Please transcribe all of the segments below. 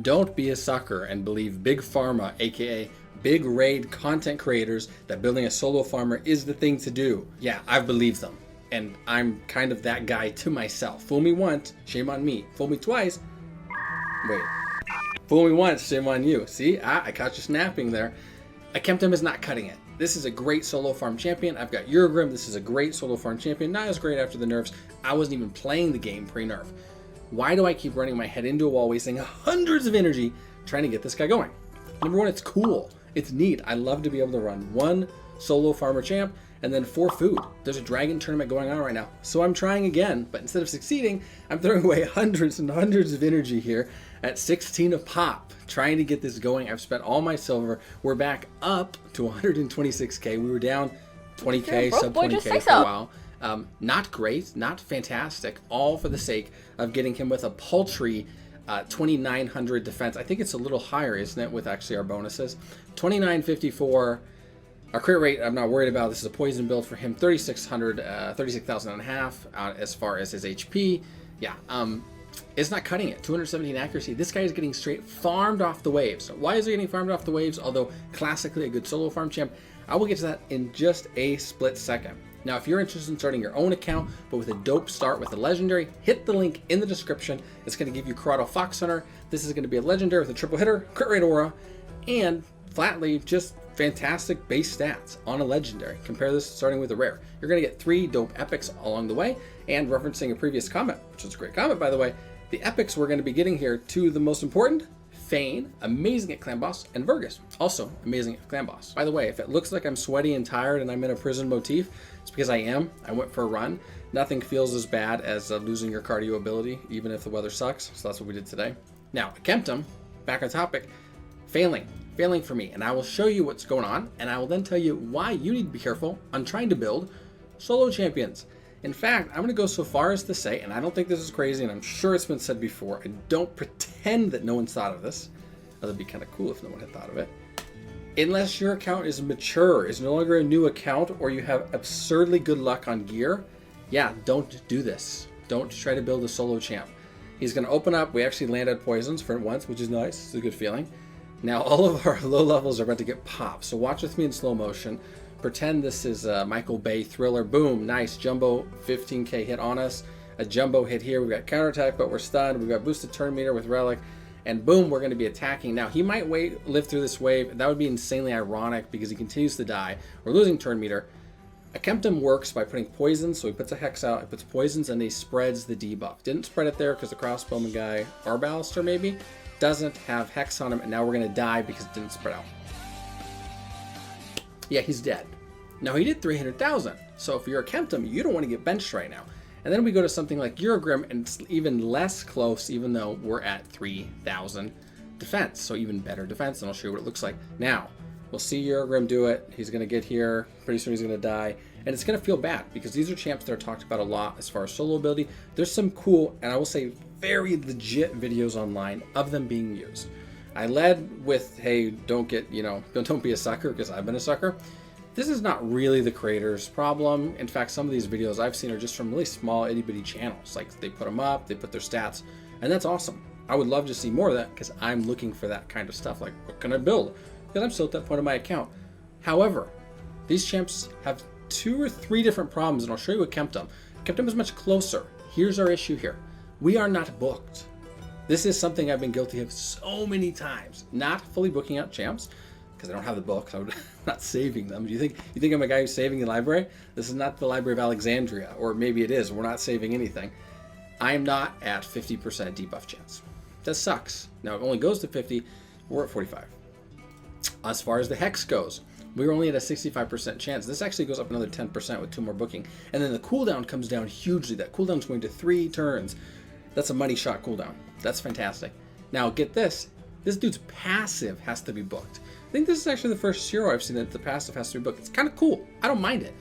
Don't be a sucker and believe Big Pharma, aka Big Raid content creators, that building a solo farmer is the thing to do. Yeah, I've believed them. And I'm kind of that guy to myself. Fool me once, shame on me. Fool me twice, wait. Fool me once, shame on you. See, I caught you snapping there. Akemtum is not cutting it. This is a great solo farm champion. I've got Urogrim. This is a great solo farm champion. Not as great after the nerfs. I wasn't even playing the game pre-nerf. Why do I keep running my head into a wall, wasting hundreds of energy trying to get this guy going? Number one, it's cool. It's neat. I love to be able to run one solo farmer champ and then 4 food. There's a dragon tournament going on right now. So I'm trying again, but instead of succeeding, I'm throwing away hundreds and hundreds of energy here at 16 a pop, trying to get this going. I've spent all my silver. We're back up to 126k. We were down 20k, sub 20k for a while. Not great, not fantastic, all for the sake of getting him with a paltry 2900 defense. I think it's a little higher, isn't it, with actually our bonuses? 2954. Our crit rate, I'm not worried about. This is a poison build for him. 3600, 36,000 and a half as far as his HP. Yeah, it's not cutting it. 217 accuracy. This guy is getting straight farmed off the waves. Why is he getting farmed off the waves? Although classically a good solo farm champ. I will get to that in just a split second. Now, if you're interested in starting your own account, but with a dope start with a legendary, hit the link in the description. It's going to give you Corrado Fox Hunter. This is going to be a legendary with a triple hitter, crit rate aura, and flatly just fantastic base stats on a legendary. Compare this starting with a rare. You're going to get 3 dope epics along the way, and referencing a previous comment, which is a great comment by the way, the epics we're going to be getting here, 2 of the most important: Fane, amazing at clan boss, and Vergus, also amazing at clan boss. By the way, if it looks like I'm sweaty and tired and I'm in a prison motif, it's because I am. I went for a run. Nothing feels as bad as losing your cardio ability, even if the weather sucks, so that's what we did today. Now, Akemtum, back on topic, failing for me, and I will show you what's going on, and I will then tell you why you need to be careful on trying to build solo champions. In fact, I'm going to go so far as to say, and I don't think this is crazy, and I'm sure it's been said before, and don't pretend that no one's thought of this, although it'd be kind of cool if no one had thought of it. Unless your account is mature, is no longer a new account, or you have absurdly good luck on gear, yeah, don't do this. Don't try to build a solo champ. He's going to open up. We actually landed poisons for once, which is nice. It's a good feeling. Now, all of our low levels are about to get popped, so watch with me in slow motion. Pretend this is a Michael Bay thriller. Boom, nice jumbo 15k hit on us. A jumbo hit here. We've got counterattack, but we're stunned. We've got boosted turn meter with relic, and boom, we're going to be attacking. Now, he might live through this wave. That would be insanely ironic because he continues to die. We're losing turn meter. Akemtum works by putting poisons, so he puts a hex out, he puts poisons, and he spreads the debuff. Didn't spread it there because the crossbowman guy, Arbalister maybe, doesn't have hex on him, and now we're going to die because it didn't spread out. Yeah, he's dead. Now, he did 300,000, so if you're Akemtum, you don't want to get benched right now. And then we go to something like Urogrim, and it's even less close, even though we're at 3,000 defense, so even better defense, and I'll show you what it looks like. Now, we'll see Urogrim do it. He's going to get here. Pretty soon he's going to die, and it's going to feel bad because these are champs that are talked about a lot as far as solo ability. There's some cool, and I will say very legit videos online of them being used. I led with, hey, don't get, don't be a sucker, because I've been a sucker. This is not really the creator's problem. In fact, some of these videos I've seen are just from really small itty bitty channels. Like, they put them up, they put their stats, and that's awesome. I would love to see more of that because I'm looking for that kind of stuff. Like, what can I build? Because I'm still at that point of my account. However, these champs have 2 or 3 different problems, and I'll show you Akemtum. Akemtum is much closer. Here's our issue here. We are not booked. This is something I've been guilty of so many times. Not fully booking out champs, because I don't have the books. I'm not saving them. You think I'm a guy who's saving the library? This is not the Library of Alexandria, or maybe it is. We're not saving anything. I am not at 50% debuff chance. That sucks. Now, it only goes to 50. We're at 45. As far as the hex goes, we were only at a 65% chance. This actually goes up another 10% with 2 more booking. And then the cooldown comes down hugely. That cooldown's going to 3 turns. That's a money shot cooldown. That's fantastic. Now, get this. This dude's passive has to be booked. I think this is actually the first hero I've seen that the passive has to be booked. It's kind of cool. I don't mind it.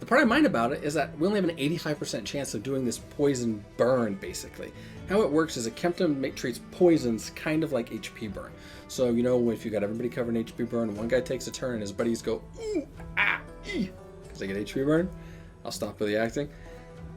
The part I mind about it is that we only have an 85% chance of doing this poison burn, basically. How it works is Akemtum treats poisons kind of like HP burn. So, if you got everybody covered in HP burn, one guy takes a turn and his buddies go, ooh, ah, ee, because they get HP burn. I'll stop with the acting.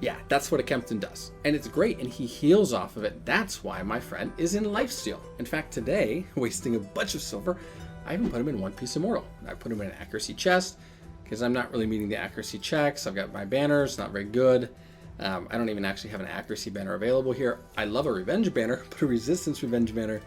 Yeah, that's what Akemtum does. And it's great, and he heals off of it. That's why my friend is in lifesteal. In fact, today, wasting a bunch of silver, I even put him in one piece immortal. I put him in an accuracy chest, because I'm not really meeting the accuracy checks. I've got my banners, not very good. I don't even actually have an accuracy banner available here. I love a revenge banner, but a resistance revenge banner,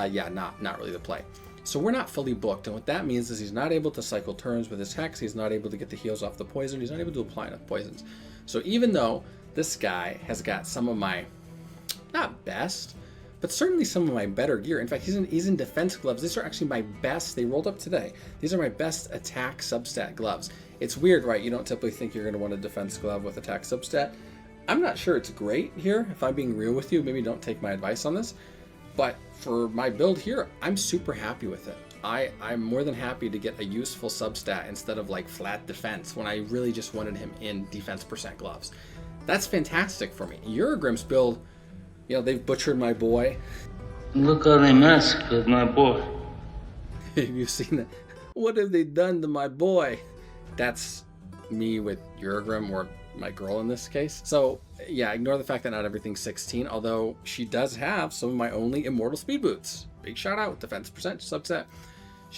yeah, not really the play. So we're not fully booked, and what that means is he's not able to cycle turns with his hex, he's not able to get the heals off the poison, he's not able to apply enough poisons. So even though this guy has got some of my, not best, but certainly some of my better gear. In fact, he's in defense gloves. These are actually my best, they rolled up today. These are my best attack substat gloves. It's weird, right? You don't typically think you're gonna want a defense glove with attack substat. I'm not sure it's great here. If I'm being real with you, maybe don't take my advice on this. But for my build here, I'm super happy with it. I'm more than happy to get a useful substat instead of like flat defense when I really just wanted him in defense percent gloves. That's fantastic for me. Urogrim's build, you know, they've butchered my boy. Look how they massacred my boy. Have you seen that? What have they done to my boy? That's me with Urogrim, or my girl in this case. So yeah, ignore the fact that not everything's 16, although she does have some of my only immortal speed boots. Big shout out, defense percent subset.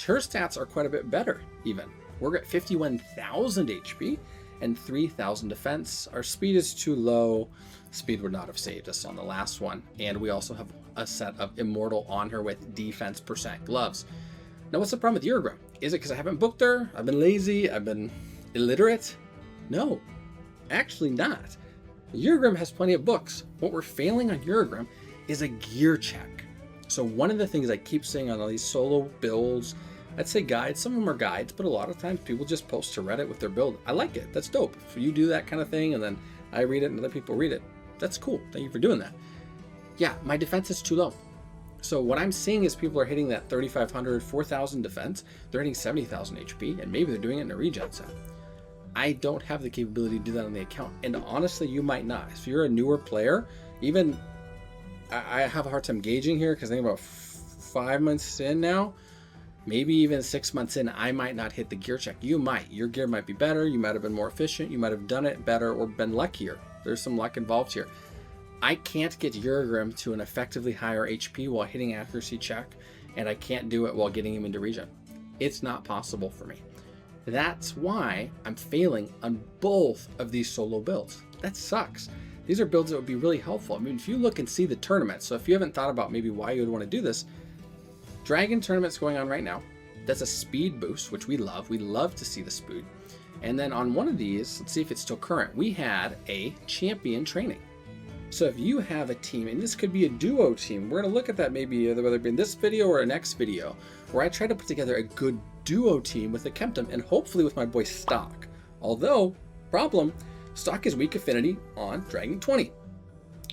Her stats are quite a bit better even. We're at 51,000 HP and 3,000 defense. Our speed is too low. Speed would not have saved us on the last one. And we also have a set of immortal on her with defense percent gloves. Now what's the problem with Urogrim? Is it because I haven't booked her? I've been lazy? I've been illiterate? No, actually not. Urogrim has plenty of books. What we're failing on Urogrim is a gear check. So one of the things I keep saying on all these solo builds, I'd say guides, some of them are guides, but a lot of times people just post to Reddit with their build. I like it, that's dope. If you do that kind of thing and then I read it and other people read it, that's cool, thank you for doing that. Yeah, my defense is too low. So what I'm seeing is people are hitting that 3,500, 4,000 defense, they're hitting 70,000 HP, and maybe they're doing it in a regen set. I don't have the capability to do that on the account, and honestly, you might not. If you're a newer player, even I have a hard time gauging here because I think about 5 months in now, maybe even 6 months in, I might not hit the gear check. You might. Your gear might be better. You might have been more efficient. You might have done it better or been luckier. There's some luck involved here. I can't get Urogrim to an effectively higher HP while hitting accuracy check, and I can't do it while getting him into regen. It's not possible for me. That's why I'm failing on both of these solo builds. That sucks. These are builds that would be really helpful. I mean, if you look and see the tournament, so if you haven't thought about maybe why you would want to do this, Dragon tournament's going on right now. That's a speed boost, which we love. We love to see the speed. And then on one of these, let's see if it's still current, we had a champion training. So if you have a team, and this could be a duo team, we're going to look at that maybe whether it be in this video or a next video, where I try to put together a good duo team with Akemtum and hopefully with my boy Stock. Although, problem, Stock is weak affinity on Dragon 20.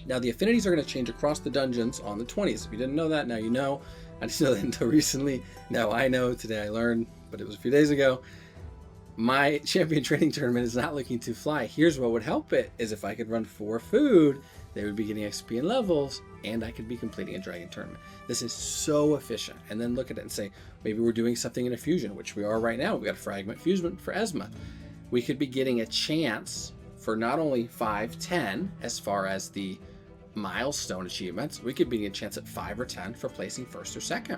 Now the affinities are going to change across the dungeons on the 20s. If you didn't know that, now you know. I didn't know that until recently. Now I know, today I learned, but it was a few days ago. My champion training tournament is not looking to fly. Here's what would help it, is if I could run 4 food, they would be getting XP and levels, and I could be completing a dragon tournament. This is so efficient. And then look at it and say, maybe we're doing something in a fusion, which we are right now. We've got a fragment fusion for Esma. We could be getting a chance for not only 5, 10, as far as the milestone achievements, we could be getting a chance at 5 or 10 for placing first or second.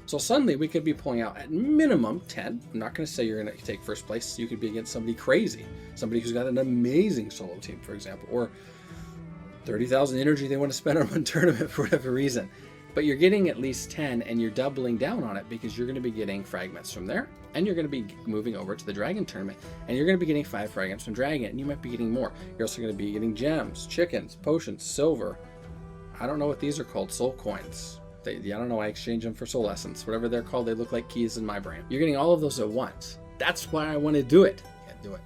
So suddenly we could be pulling out at minimum 10. I'm not going to say you're going to take first place. You could be against somebody crazy, somebody who's got an amazing solo team, for example, or 30,000 energy they want to spend on one tournament for whatever reason. But you're getting at least 10 and you're doubling down on it because you're going to be getting fragments from there, and you're going to be moving over to the dragon tournament, and you're going to be getting 5 fragments from dragon, and you might be getting more. You're also going to be getting gems, chickens, potions, silver. I don't know what these are called, soul coins. I don't know, I exchange them for soul essence. Whatever they're called, they look like keys in my brain. You're getting all of those at once. That's why I want to do it. Can't do it.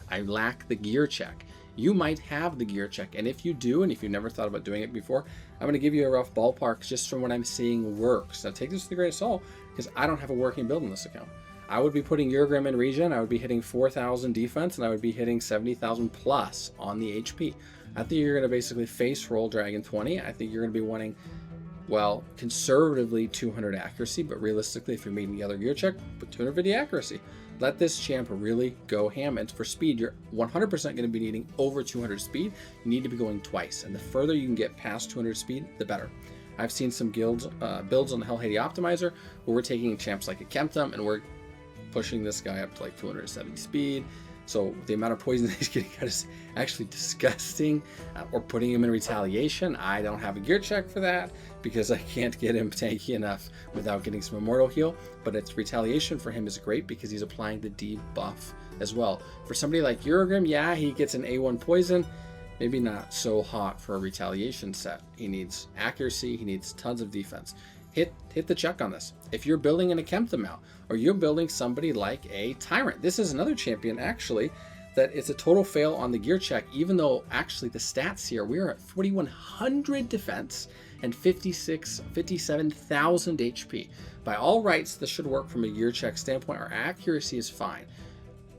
I lack the gear check. You might have the gear check, and if you do, and if you've never thought about doing it before, I'm going to give you a rough ballpark just from what I'm seeing works. Now take this with a grain of salt, because I don't have a working build on this account. I would be putting Urogrim in regen, I would be hitting 4,000 defense, and I would be hitting 70,000 plus on the HP. I think you're going to basically face roll Dragon 20. I think you're going to be wanting Well, conservatively 200 accuracy, but realistically, if you're meeting the other gear check, put 250 accuracy. Let this champ really go ham. And for speed, you're 100% going to be needing over 200 speed. You need to be going twice. And the further you can get past 200 speed, the better. I've seen some builds on the Hell Haiti Optimizer where we're taking champs like Akemtum and we're pushing this guy up to like 270 speed. So the amount of poison that he's getting out is actually disgusting. Or putting him in retaliation. I don't have a gear check for that because I can't get him tanky enough without getting some immortal heal. But its retaliation for him is great because he's applying the debuff as well. For somebody like Urogrim, yeah, he gets an A1 poison. Maybe not so hot for a retaliation set. He needs accuracy. He needs tons of defense. Hit the check on this. If you're building an Akemtum out, or you're building somebody like a Tyrant, this is another champion actually that it's a total fail on the gear check, even though actually the stats here, we are at 4,100 defense and 57,000 HP. By all rights, this should work from a gear check standpoint. Our accuracy is fine.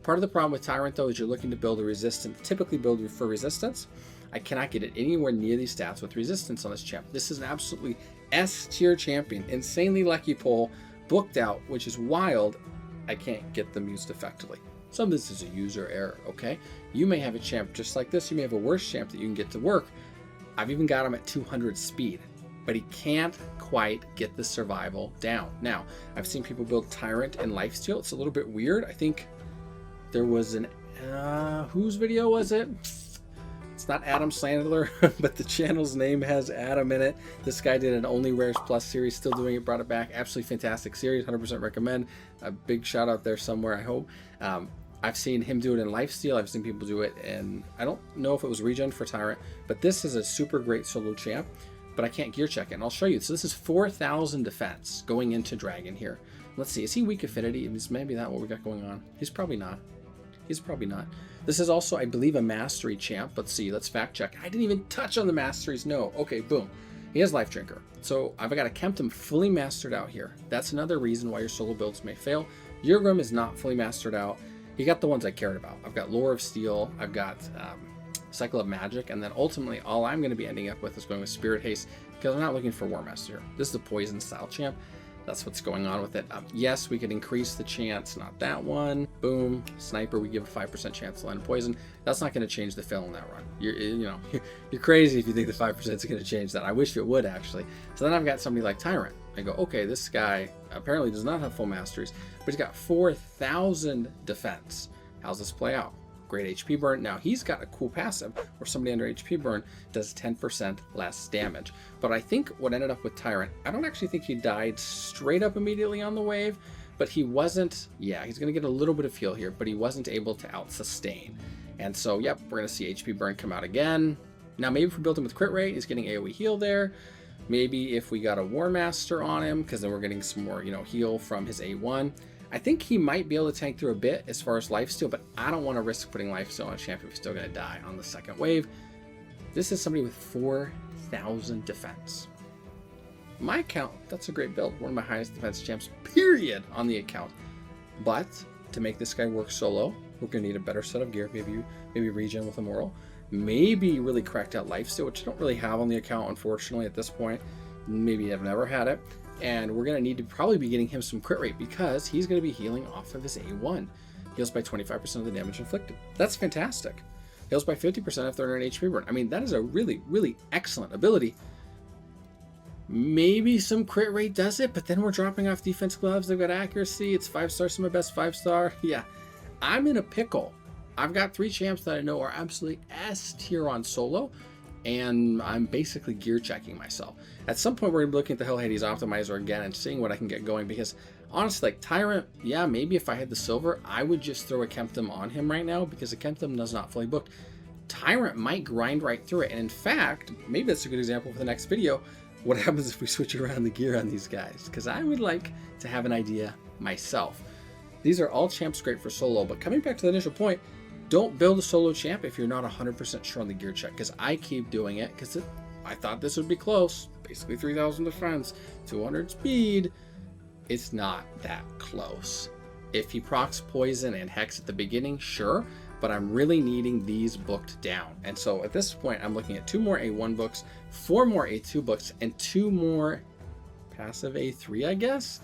Part of the problem with Tyrant though is you're looking to build a resistance, typically build for resistance. I cannot get it anywhere near these stats with resistance on this champ. This is an absolutely S tier champion, insanely lucky pull, booked out, which is wild. I can't get them used effectively. Some of this is a user error, okay? You may have a champ just like this. You may have a worse champ that you can get to work. I've even got him at 200 speed, but he can't quite get the survival down. Now, I've seen people build Tyrant and Lifesteal. It's a little bit weird. I think there was an, whose video was it? It's not Adam Sandler, but the channel's name has Adam in it. This guy did an Only Rares Plus series, still doing it, brought it back. Absolutely fantastic series, 100% recommend. A big shout out there somewhere, I hope. I've seen him do it in Lifesteal. I've seen people do it, and I don't know if it was regen for Tyrant, but this is a super great solo champ, but I can't gear check it, and I'll show you. So this is 4,000 defense going into Dragon here. Let's see, is he weak affinity? Is maybe that what we got going on? He's probably not. He's probably not. This is also, I believe, a mastery champ. Let's see, let's fact check. I didn't even touch on the masteries. No. Okay, boom. He has Life Drinker. So I've got Akemtum fully mastered out here. That's another reason why your solo builds may fail. Urogrim is not fully mastered out. You got the ones I cared about. I've got Lore of Steel. I've got Cycle of Magic. And then ultimately, all I'm going to be ending up with is going with Spirit Haste because I'm not looking for War Master. This is a poison style champ. That's what's going on with it. Yes, we could increase the chance, not that one. Boom, sniper, we give a 5% chance to land poison. That's not going to change the fail in that run. You're crazy if you think the 5% is going to change that. I wish it would actually. So then I've got somebody like Tyrant. I go, okay, this guy apparently does not have full masteries, but he's got 4,000 defense. How's this play out? Great HP burn. Now he's got a cool passive where somebody under HP burn does 10% less damage. But I think what ended up with Tyrant, I don't actually think he died straight up immediately on the wave, but he wasn't, yeah, he's going to get a little bit of heal here, but he wasn't able to out sustain. And so, yep, we're going to see HP burn come out again. Now maybe if we build him with crit rate, he's getting AoE heal there. Maybe if we got a War Master on him, because then we're getting some more, heal from his A1. I think he might be able to tank through a bit as far as lifesteal, but I don't want to risk putting lifesteal on a champion who's still going to die on the second wave. This is somebody with 4,000 defense. My account, that's a great build. One of my highest defense champs, period, on the account. But to make this guy work solo, we're going to need a better set of gear. Maybe regen with Immortal. Maybe really cracked out lifesteal, which I don't really have on the account, unfortunately, at this point. Maybe I've never had it. And we're going to need to probably be getting him some crit rate because he's going to be healing off of his A1. Heals by 25% of the damage inflicted. That's fantastic. Heals by 50% if they're in an HP burn. I mean, that is a really, really excellent ability. Maybe some crit rate does it, but then we're dropping off defense gloves. They've got accuracy. It's 5-star, some of my best 5-star. Yeah, I'm in a pickle. I've got 3 champs that I know are absolutely S tier on solo, and I'm basically gear checking myself. At some point, we're going to be looking at the Hell Haiti Optimizer again and seeing what I can get going, because honestly, like Tyrant, yeah, maybe if I had the silver, I would just throw Akemtum on him right now because Akemtum does not fully booked. Tyrant might grind right through it, and in fact, maybe that's a good example for the next video. What happens if we switch around the gear on these guys? Because I would like to have an idea myself. These are all champs great for solo, but coming back to the initial point, don't build a solo champ if you're not 100% sure on the gear check, because I keep doing it because I thought this would be close. Basically 3,000 defense, 200 speed. It's not that close. If he procs poison and hex at the beginning, sure, but I'm really needing these booked down. And so at this point, I'm looking at 2 more A1 books, 4 more A2 books, and 2 more passive A3, I guess.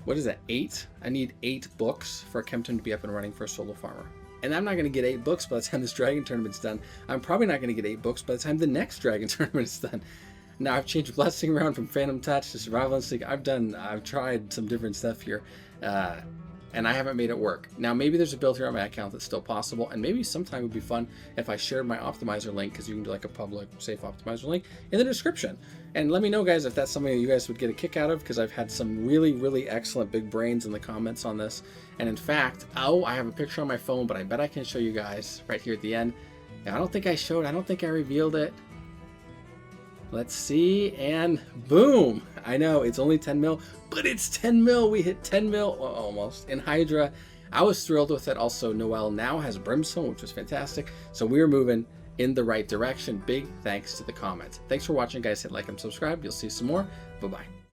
What is that, 8? I need 8 books for Akemtum to be up and running for a solo farmer. And I'm not going to get 8 books by the time this dragon tournament's done. I'm probably not going to get 8 books by the time the next dragon tournament is done. Now I've changed blessing around from Phantom Touch to Survival Instinct. I've tried some different stuff here, and I haven't made it work. Now maybe there's a build here on my account that's still possible, and maybe sometime it would be fun if I shared my optimizer link, because you can do like a public safe optimizer link in the description. And let me know, guys, if that's something that you guys would get a kick out of, because I've had some really excellent big brains in the comments on this. And in fact, I have a picture on my phone, but I bet I can show you guys right here at the end. Now, I don't think I revealed it. Let's see, and boom! I know it's only 10 mil, but it's 10 mil. We hit 10 mil almost in Hydra. I was thrilled with it. Also, Noelle now has Brimstone, which was fantastic. So we're moving in the right direction. Big thanks to the comments. Thanks for watching, guys. Hit like and subscribe. You'll see some more. Bye-bye.